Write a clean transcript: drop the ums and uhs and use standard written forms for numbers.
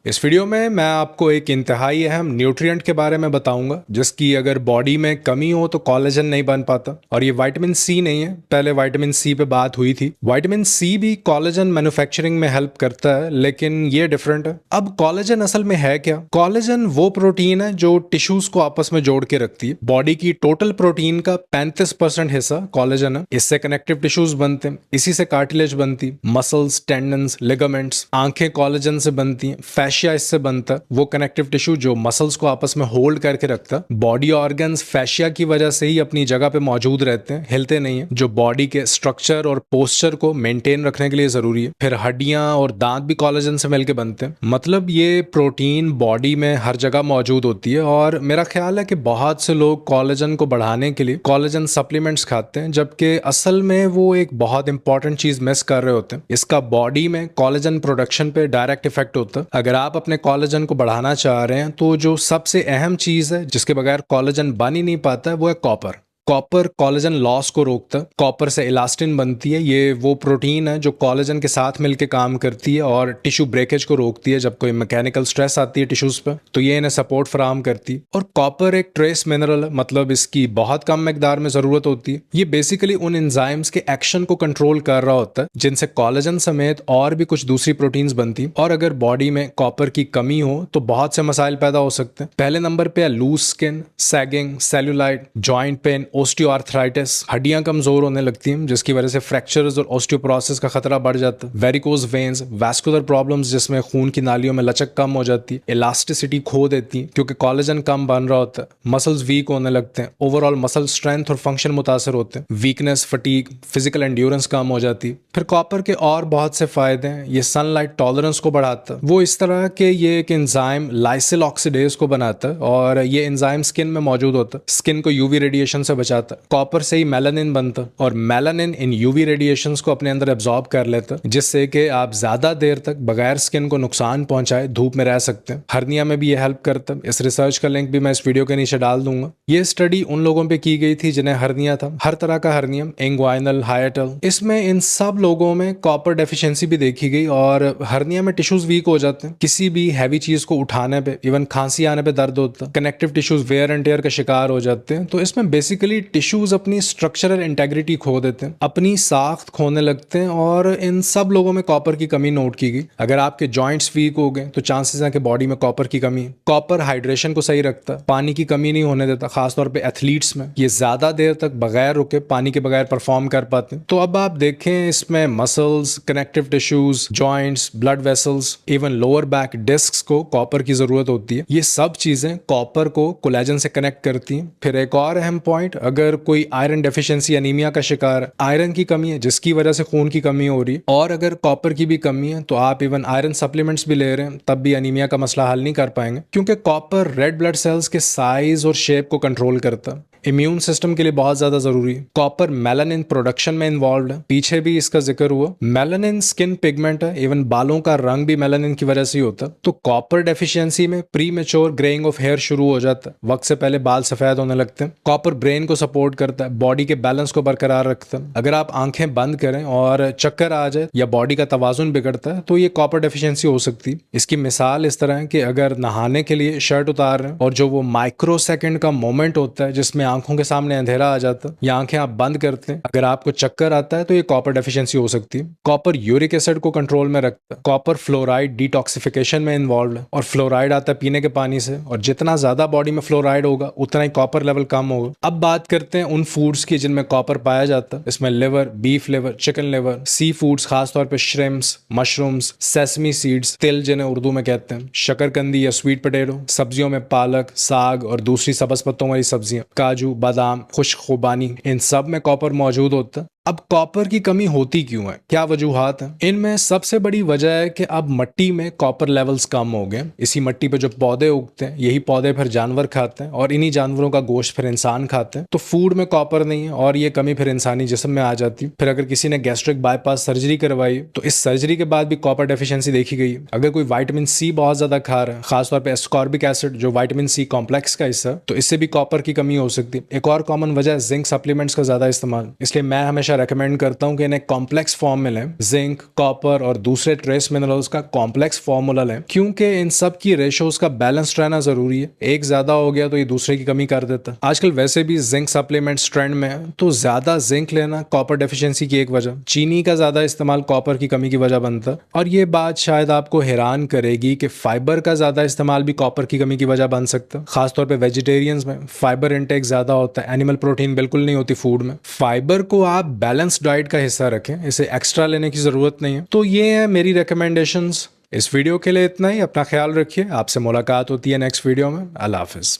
इस वीडियो में मैं आपको एक इंतहाई अहम न्यूट्रिएंट के बारे में बताऊंगा जिसकी अगर बॉडी में कमी हो तो कोलेजन नहीं बन पाता। और ये विटामिन सी नहीं है, पहले विटामिन सी पे बात हुई थी। विटामिन सी भी कोलेजन मैन्युफैक्चरिंग में हेल्प करता है, लेकिन ये डिफरेंट है। अब कोलेजन असल में है क्या? कोलेजन वो प्रोटीन है जो टिश्यूज को आपस में जोड़ के रखती है। बॉडी की टोटल प्रोटीन का 35% हिस्सा कोलेजन है। इससे कनेक्टिव टिश्यूज बनते हैं, इसी से कार्टिलेज बनती, मसल्स, टेंडन्स, लिगामेंट्स। आंखें कोलेजन से बनती हैं, फैशिया इससे बनता है, वो कनेक्टिव टिश्यू जो मसल्स को आपस में होल्ड करके रखता है। बॉडी ऑर्गन्स फैशिया की वजह से ही अपनी जगह पे मौजूद रहते हैं, हिलते नहीं है, जो बॉडी के स्ट्रक्चर और पोस्चर को मेंटेन रखने के लिए जरूरी है। फिर हड्डियां और दांत भी कोलेजन से मिलकर बनते हैं। मतलब ये प्रोटीन बॉडी में हर जगह मौजूद होती है। और मेरा ख्याल है कि बहुत से लोग कोलेजन को बढ़ाने के लिए कोलेजन सप्लीमेंट्स खाते हैं, जबकि असल में वो एक बहुत इंपॉर्टेंट चीज मिस कर रहे होते हैं। इसका बॉडी में कोलेजन प्रोडक्शन पे डायरेक्ट इफेक्ट होता है। अगर आप अपने कोलेजन को बढ़ाना चाह रहे हैं तो जो सबसे अहम चीज है जिसके बगैर कोलेजन बन ही नहीं पाता है वो है कॉपर। कॉपर कोलेजन लॉस को रोकता है। कॉपर से इलास्टिन बनती है, ये वो प्रोटीन है जो कोलेजन के साथ मिलकर काम करती है और टिश्यू ब्रेकेज को रोकती है। जब कोई मैकेनिकल स्ट्रेस आती है टिश्यूज पर तो ये इन्हें सपोर्ट फराहम करती है। और कॉपर एक ट्रेस मिनरल है, मतलब इसकी बहुत कम मिकदार में जरूरत होती है। ये बेसिकली उन एंजाइम्स के एक्शन को कंट्रोल कर रहा होता है जिनसे कोलेजन समेत और भी कुछ दूसरी प्रोटीन्स बनती है। और अगर बॉडी में कॉपर की कमी हो तो बहुत से मसाइल पैदा हो सकते हैं। पहले नंबर पे है loose skin, sagging, cellulite, joint pain, osteoarthritis. हड्डियां कमजोर होने लगती हैं जिसकी वजह से फ्रैक्चर्स और ओस्टियोपोरोसिस का खतरा बढ़ जाता है। वेरिकोज वेन्स, वैस्कुलर प्रॉब्लम्स जिसमें खून की नालियों में लचक कम हो जाती है। इलास्टिसिटी खो देती है क्योंकि कोलेजन कम बन रहा होता है। मसल्स वीक होने लगते हैं। ओवरऑल मसल स्ट्रेंथ और फंक्शन मुतासर होते हैं। वीकनेस, फटीग, फिजिकल एंड्योरेंस कम हो जाती है। फिर कॉपर के और बहुत से फायदे हैं। ये सनलाइट टॉलरेंस को बढ़ाता है। वो इस तरह के ये एक एंजाइम लाइसिल ऑक्सीडेज को बनाता है और ये एंजाइम स्किन में मौजूद होता है। स्किन को यूवी रेडिएशन से बचाता है। कॉपर से ही मेलानिन बनता है और मेलानिन इन यूवी रेडिएशंस को अपने अंदर एब्जॉर्ब कर लेता है, जिससे कि आप ज्यादा देर तक बगैर स्किन को नुकसान पहुंचाए धूप में रह सकते हैं। हर्निया में भी ये हेल्प करता है। इस रिसर्च का लिंक भी मैं इस वीडियो के नीचे डाल दूंगा। ये स्टडी उन लोगों पे की गई थी जिन्हें हर्निया था, हर तरह का हर्नियम, इंग्वाइनल, हाइटल। इसमें इन सब लोगों में कॉपर डेफिशिएंसी भी देखी गई और हर्निया में टिश्यूज वीक हो जाते हैं। किसी भी हैवी चीज को उठाने पे, इवन खांसी आने पे दर्द होता है। Connective tissues wear and tear का शिकार हो जाते हैं। तो इसमें बेसिकली टिश्यूज अपनी स्ट्रक्चरल इंटेग्रिटी खो देते हैं, अपनी साख्त खोने लगते हैं और इन सब लोगों में कॉपर की कमी नोट की गई। अगर आपके जॉइंट्स वीक हो गए तो चांसेस है कि बॉडी में कॉपर की कमी है। कॉपर हाइड्रेशन को सही रखता है, पानी की कमी नहीं होने देता, खासतौर पे एथलीट्स में। ये ज्यादा देर तक बगैर रुके पानी के बगैर परफॉर्म कर पाते हैं। तो अब आप देखें इसमें muscles, connective tissues, joints, blood vessels, even lower back discs को कॉपर की जरूरत होती है। ये सब चीजें कॉपर को कोलेजन से कनेक्ट करती हैं। फिर एक और अहम पॉइंट, अगर कोई आयरन डेफिशिएंसी एनीमिया का शिकार है, आयरन की कमी है जिसकी वजह से खून की कमी हो रही है, और अगर कॉपर की भी कमी है तो आप इवन आयरन सप्लीमेंट्स भी ले रहे हैं तब भी एनीमिया का मसला हल नहीं कर पाएंगे, क्योंकि कॉपर रेड ब्लड सेल्स के साइज और शेप को कंट्रोल करता है। इम्यून सिस्टम के लिए बहुत ज्यादा जरूरी है। कॉपर मेलानिन प्रोडक्शन में इन्वॉल्व है, पीछे भी इसका जिक्र हुआ। मेलानिन स्किन पिगमेंट है, इवन बालों का रंग भी मेलानिन की वजह से ही होता है। तो कॉपर डेफिशिएंसी में premature greying of hair शुरू हो जाता है, वक्त से पहले बाल सफेद होने लगते हैं। कॉपर ब्रेन को सपोर्ट करता है, बॉडी के बैलेंस को बरकरार रखता है। अगर आप आंखें बंद करें और चक्कर आ जाए या बॉडी का तवाजुन बिगड़ता है तो ये कॉपर डेफिशिएंसी हो सकती है। इसकी मिसाल इस तरह है कि अगर नहाने के लिए शर्ट उतार रहे हैं और जो वो माइक्रो सेकेंड का मोमेंट होता है जिसमें आंखों के सामने अंधेरा आ जाता है या आंखें आप बंद करते हैं, अगर आपको चक्कर आता है तो ये कॉपर डेफिशिएंसी हो सकती है। कॉपर यूरिक एसिड को कंट्रोल में रखता है। कॉपर फ्लोराइड डिटॉक्सिफिकेशन में इन्वॉल्व है और फ्लोराइड आता है पीने के पानी से, और जितना ज्यादा बॉडी में फ्लोराइड होगा उतना ही कॉपर लेवल कम होगा। अब बात करते हैं उन फूड्स की जिनमें कॉपर पाया जाता है। इसमें liver, beef liver, chicken liver, sea foods खासतौर पर श्रिम्प्स, मशरूम्स, सेसमी सीड्स, तिल जिन्हें उर्दू में कहते हैं, शकरकंदी या स्वीट पोटैटो, सब्जियों में पालक, साग और दूसरी सब्ज पत्तों वाली सब्जियां, काजू, बादाम, खुश्क खुबानी, इन सब में कॉपर मौजूद होता है। अब कॉपर की कमी होती क्यों है, क्या वजूहात हैं? इनमें सबसे बड़ी वजह है कि अब मिट्टी में कॉपर लेवल्स कम हो गए। इसी मिट्टी पे जो पौधे उगते हैं यही पौधे फिर जानवर खाते हैं और इन्हीं जानवरों का गोश्त फिर इंसान खाते हैं। तो फूड में कॉपर नहीं है और ये कमी फिर इंसानी जिस्म में आ जाती है। फिर अगर किसी ने गैस्ट्रिक बाईपास सर्जरी करवाई तो इस सर्जरी के बाद भी कॉपर डेफिशिएंसी देखी गई। अगर कोई विटामिन सी बहुत ज्यादा खा रहा है, खासतौर पर एस्कॉर्बिक एसिड जो विटामिन सी कॉम्प्लेक्स का हिस्सा, तो इससे भी कॉपर की कमी हो सकती है। एक और कॉमन वजह है जिंक सप्लीमेंट्स का ज्यादा इस्तेमाल। इसलिए मैं हमेशा हमेशा रेकमेंड करता हूँ कि इन्हें कॉम्प्लेक्स फॉर्म में लें। जिंक, कॉपर और दूसरे ट्रेस मिनरल्स का कॉम्प्लेक्स फॉर्मूला लें, क्योंकि इन सब की रेशोज का बैलेंस रहना जरूरी है। एक ज्यादा हो गया तो ये दूसरे की कमी कर देता। आजकल वैसे भी जिंक सप्लीमेंट्स ट्रेंड में है, तो ज्यादा जिंक लेना कॉपर डेफिशिएंसी की एक वजह, चीनी का ज्यादा इस्तेमाल कॉपर की कमी की वजह बनता। और ये बात शायद आपको हैरान करेगी कि फाइबर का ज्यादा इस्तेमाल भी कॉपर की कमी की वजह बन सकता। खासतौर पे वेजिटेरियंस में फाइबर इंटेक ज्यादा होता है, एनिमल प्रोटीन बिल्कुल नहीं होती फूड में। फाइबर को आप बैलेंस डाइट का हिस्सा रखें, इसे एक्स्ट्रा लेने की जरूरत नहीं है। तो ये है मेरी रिकमेंडेशंस। इस वीडियो के लिए इतना ही। अपना ख्याल रखिए। आपसे मुलाकात होती है नेक्स्ट वीडियो में। अल्लाह हाफिज।